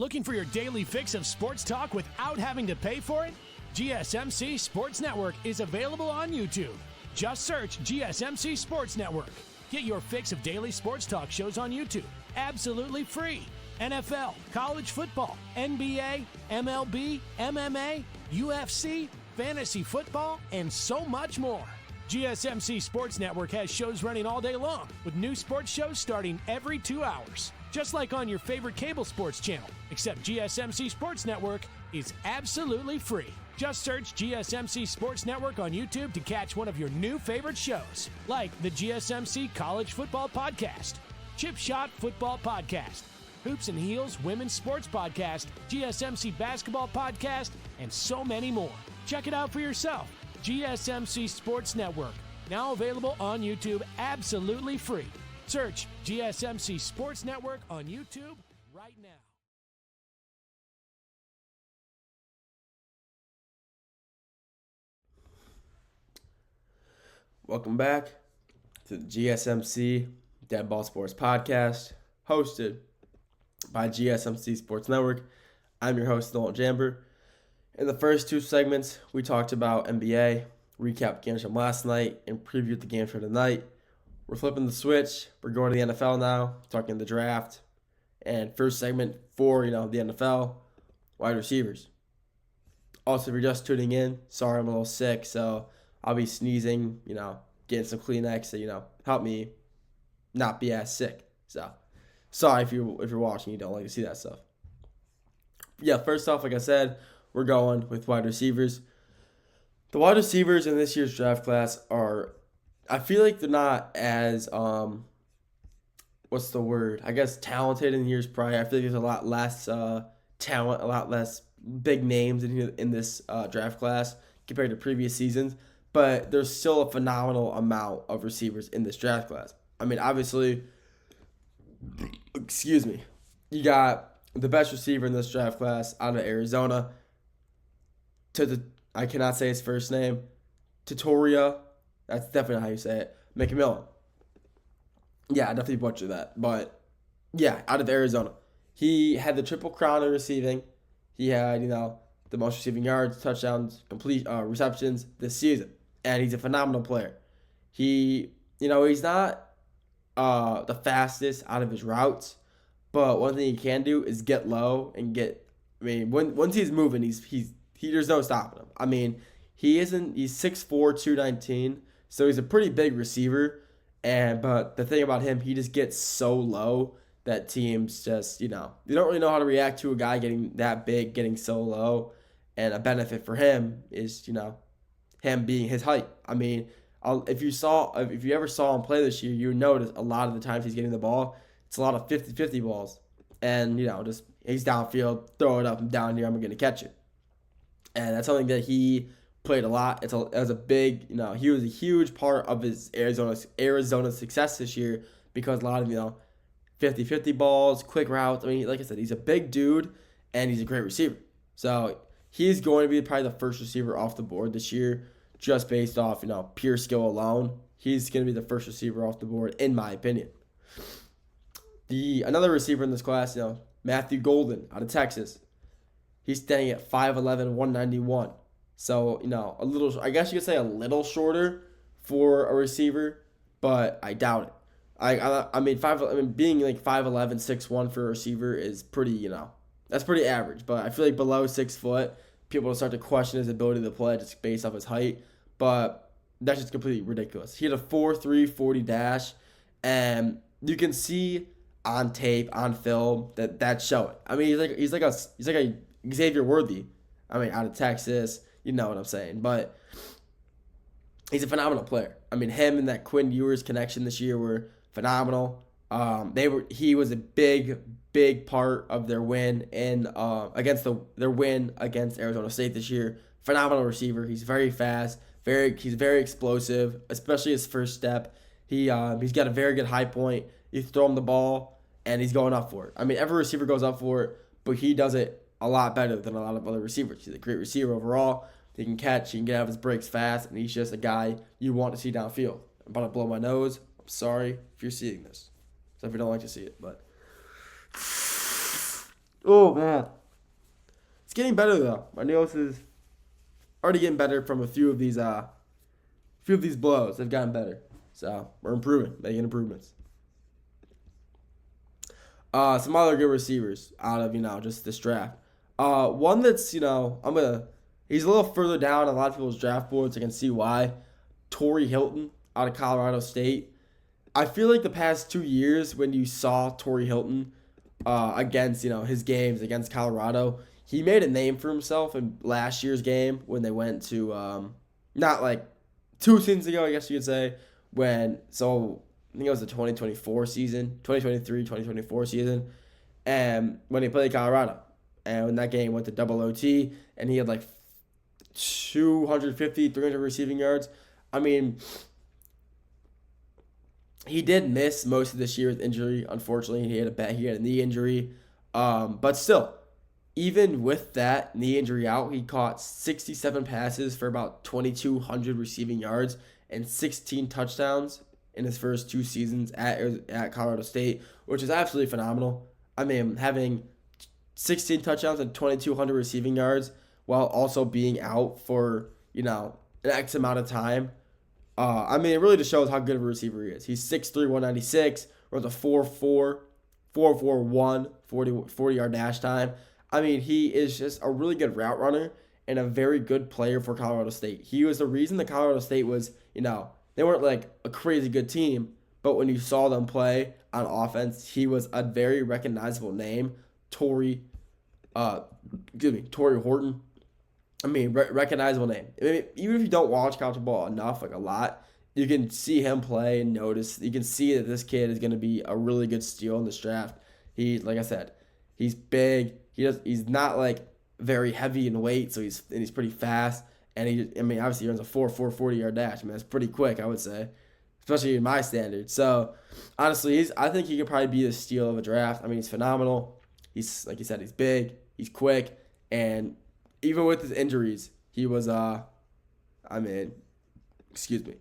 Looking for your daily fix of sports talk without having to pay for it? GSMC Sports Network is available on YouTube. Just search GSMC Sports Network. Get your fix of daily sports talk shows on YouTube, absolutely free. NFL, college football, NBA, MLB, MMA, UFC, fantasy football, and so much more. GSMC Sports Network has shows running all day long, with new sports shows starting every 2 hours. Just like on your favorite cable sports channel, except GSMC Sports Network is absolutely free. Just search GSMC Sports Network on YouTube to catch one of your new favorite shows, like the GSMC College Football Podcast, Chip Shot Football Podcast, Hoops and Heels Women's Sports Podcast, GSMC Basketball Podcast, and so many more. Check it out for yourself. GSMC Sports Network, now available on YouTube absolutely free. Search GSMC Sports Network on YouTube right now. Welcome back to the GSMC Dead Ball Sports Podcast, hosted by GSMC Sports Network. I'm your host, Noel Jamber. In the first two segments, we talked about NBA, recapped games from last night, and previewed the games for tonight. We're flipping the switch. We're going to the NFL now, talking the draft. And first segment for, the NFL, wide receivers. Also, if you're just tuning in, sorry I'm a little sick, so I'll be sneezing, getting some Kleenex to, help me not be as sick. So, sorry if you're watching, you don't like to see that stuff. Yeah, first off, like I said, we're going with wide receivers. The wide receivers in this year's draft class are, I feel like they're not as, talented in years prior. I feel like there's a lot less talent, a lot less big names in this draft class compared to previous seasons. But there's still a phenomenal amount of receivers in this draft class. I mean, obviously, you got the best receiver in this draft class out of Arizona. I cannot say his first name. Tatoria. That's definitely how you say it. McMillan. Yeah, I definitely butchered that. But, yeah, out of Arizona. He had the triple crown in receiving. He had, the most receiving yards, touchdowns, complete receptions this season. And he's a phenomenal player. He's not the fastest out of his routes. But one thing he can do is get low and once he's moving, there's no stopping him. I mean, he's 6'4", 219, so he's a pretty big receiver. But the thing about him, he just gets so low that teams just, they don't really know how to react to a guy getting that big, getting so low. And a benefit for him is, him being his height. I mean, if you ever saw him play this year, you would notice a lot of the times he's getting the ball, it's a lot of 50-50 balls. And, just he's downfield, throw it up and down here, I'm going to catch it. And that's something that he played a lot. It was a big, he was a huge part of his Arizona success this year because a lot of, 50-50 balls, quick routes. I mean, like I said, he's a big dude and he's a great receiver. So he's going to be probably the first receiver off the board this year just based off, pure skill alone. He's going to be the first receiver off the board, in my opinion. Another receiver in this class, Matthew Golden out of Texas. He's standing at 5'11", 191. So, I guess you could say a little shorter for a receiver, but I doubt it. Being like 5'11", 6'1" for a receiver is pretty, that's pretty average. But I feel like below 6 foot, people will start to question his ability to play just based off his height. But that's just completely ridiculous. He had a 4.3 40 dash, and you can see on tape, on film, that's showing. I mean, he's like a Xavier Worthy. I mean, out of Texas, you know what I'm saying. But he's a phenomenal player. I mean, him and that Quinn Ewers connection this year were phenomenal. He was a big part of their win against Arizona State this year. Phenomenal receiver. He's very fast. He's very explosive, especially his first step. He's got a very good high point. You throw him the ball, and he's going up for it. I mean, every receiver goes up for it, but he does it a lot better than a lot of other receivers. He's a great receiver overall. He can catch, he can get out of his breaks fast, and he's just a guy you want to see downfield. I'm about to blow my nose. I'm sorry if you're seeing this. So if you don't like to see it, but Oh man, it's getting better though. My nose is already getting better from a few of these blows. They've gotten better, so we're improving, making improvements. Some other good receivers out of just this draft. One that's he's a little further down on a lot of people's draft boards. I can see why. Torrey Hilton out of Colorado State. I feel like the past 2 years when you saw Torrey Hilton against his games against Colorado, he made a name for himself in last year's game when they went to not like 2 seasons ago, I guess you could say, I think it was the 2024 season, 2023-2024 season, and when he played Colorado. And when that game went to double OT, and he had like 250, 300 receiving yards. I mean, he did miss most of this year with injury. Unfortunately, he had a knee injury. But still, even with that knee injury out, he caught 67 passes for about 2,200 receiving yards and 16 touchdowns in his first 2 seasons at Colorado State, which is absolutely phenomenal. I mean, having 16 touchdowns and 2,200 receiving yards while also being out for, an X amount of time. It really just shows how good of a receiver he is. He's 6'3", 196, runs a 4.4, 4.41, 40-yard dash time. I mean, he is just a really good route runner and a very good player for Colorado State. He was the reason that Colorado State was, they weren't like a crazy good team, but when you saw them play on offense, he was a very recognizable name. Torrey Horton. Recognizable name. Even if you don't watch college football enough, like a lot, you can see him play and notice. You can see that this kid is going to be a really good steal in this draft. Like I said, he's big. He's not like very heavy in weight, so he's pretty fast. And obviously he runs a 4.4 40-yard dash. That's pretty quick, I would say, especially in my standards. So honestly, I think he could probably be the steal of a draft. He's phenomenal. He's, like you said, he's big, he's quick, and even with his injuries, he was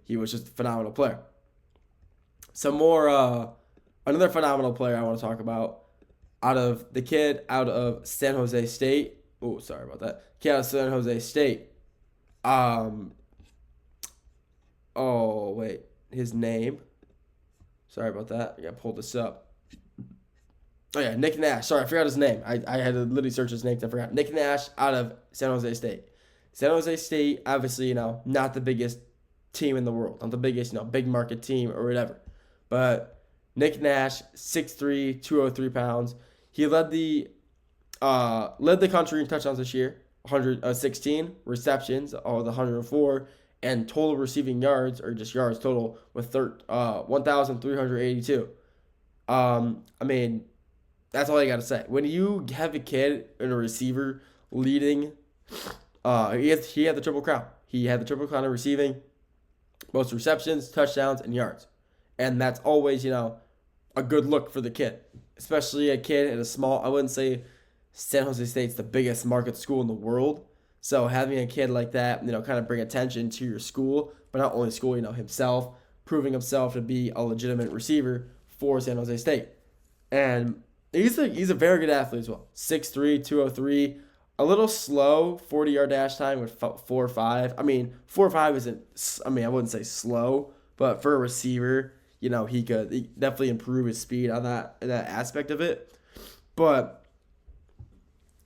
he was just a phenomenal player. Some more, another phenomenal player I want to talk about out of San Jose State. Oh, sorry about that. Kid out of San Jose State. Oh, wait. His name. Sorry about that. I got to pull this up. Oh, yeah, Nick Nash. Sorry, I forgot his name. I had to literally search his name because I forgot. Nick Nash out of San Jose State. San Jose State, obviously, not the biggest team in the world. Not the biggest, big market team or whatever. But Nick Nash, 6'3", 203 pounds. He led the country in touchdowns this year. 116 receptions, all the 104, and total receiving yards, or just yards total, with 1,382. That's all you got to say. When you have a kid and a receiver leading, he had the Triple Crown. He had the Triple Crown of receiving, most receptions, touchdowns, and yards. And that's always, a good look for the kid. Especially a kid in a small, I wouldn't say San Jose State's the biggest market school in the world. So having a kid like that, kind of bring attention to your school, but not only school, himself, proving himself to be a legitimate receiver for San Jose State. And he's a very good athlete as well. 6'3", 203, a little slow, 40-yard dash time with 4.5. 4.5 isn't, I wouldn't say slow, but for a receiver, he could definitely improve his speed on that aspect of it. But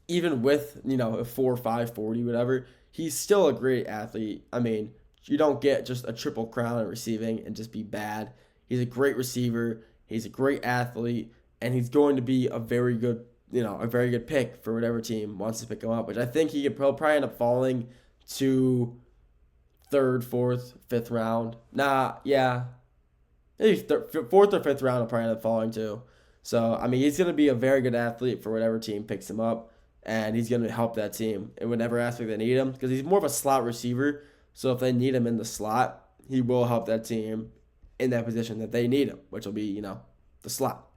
even with, a 4.5 40, whatever, he's still a great athlete. You don't get just a Triple Crown in receiving and just be bad. He's a great receiver. He's a great athlete. And he's going to be a very good pick for whatever team wants to pick him up, which I think he could probably end up falling to 3rd, 4th, 5th round. Maybe 4th or 5th round will probably end up falling to. So, he's going to be a very good athlete for whatever team picks him up, and he's going to help that team in whatever aspect they need him, because he's more of a slot receiver. So if they need him in the slot, he will help that team in that position that they need him, which will be, the slot.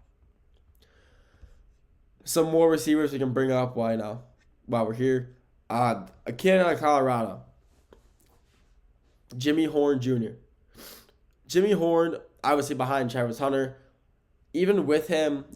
Some more receivers we can bring up while we're here. A kid out of Colorado, Jimmy Horn Jr. Jimmy Horn, obviously behind Travis Hunter. Even with him,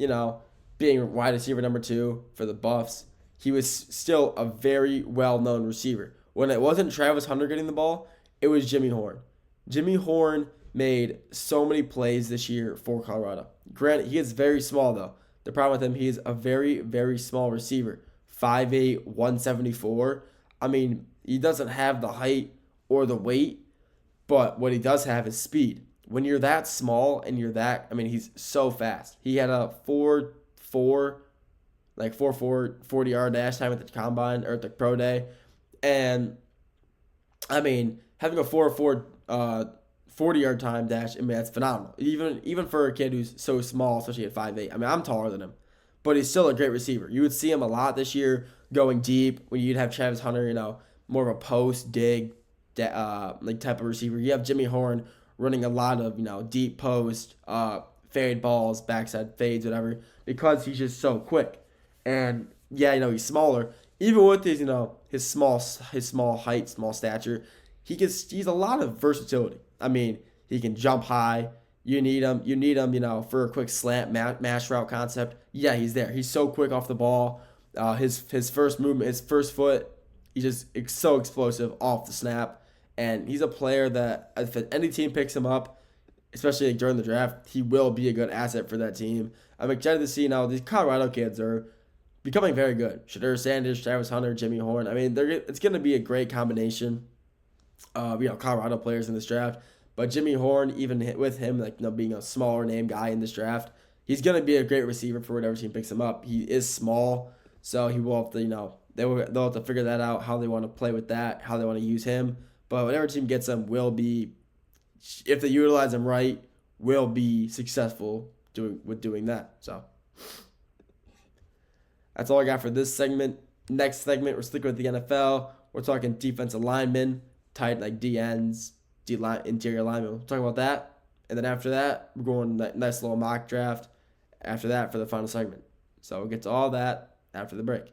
being wide receiver number 2 for the Buffs, he was still a very well-known receiver. When it wasn't Travis Hunter getting the ball, it was Jimmy Horn. Jimmy Horn made so many plays this year for Colorado. Granted, he is very small, though. The problem with him, he is a very, very small receiver. 5'8", 174. I mean, he doesn't have the height or the weight, but what he does have is speed. When you're that small and you're that, I mean, he's so fast. He had a 4.4 40-yard dash time at the combine or at the pro day. And, I mean, having a 4.4 40-yard time dash, I mean, that's phenomenal. Even for a kid who's so small, especially at 5'8". I mean, I'm taller than him, but he's still a great receiver. You would see him a lot this year going deep when you'd have Travis Hunter, more of a post dig type of receiver. You have Jimmy Horn running a lot of, deep post, fade balls, backside fades, whatever, because he's just so quick. And yeah, he's smaller. Even with his, his small height, small stature, he's a lot of versatility. I mean, he can jump high. You need him, for a quick slant mash route concept. Yeah, he's there. He's so quick off the ball. His first movement, his first foot, he's just so explosive off the snap. And he's a player that if any team picks him up, especially during the draft, he will be a good asset for that team. I'm excited to see now these Colorado kids are becoming very good. Shedeur Sanders, Travis Hunter, Jimmy Horn. I mean, it's going to be a great combination of Colorado players in this draft. But Jimmy Horn, even with him being a smaller name guy in this draft, he's going to be a great receiver for whatever team picks him up. He is small, so he will have to, they'll have to figure that out, how they want to play with that, how they want to use him. But whatever team gets him will be, if they utilize him right, will be successful doing that. So that's all I got for this segment. Next segment, we're sticking with the NFL. We're talking defensive linemen, tight like DNs, interior linemen. We'll talk about that. And then after that, we're going nice little mock draft after that for the final segment. So we'll get to all that after the break.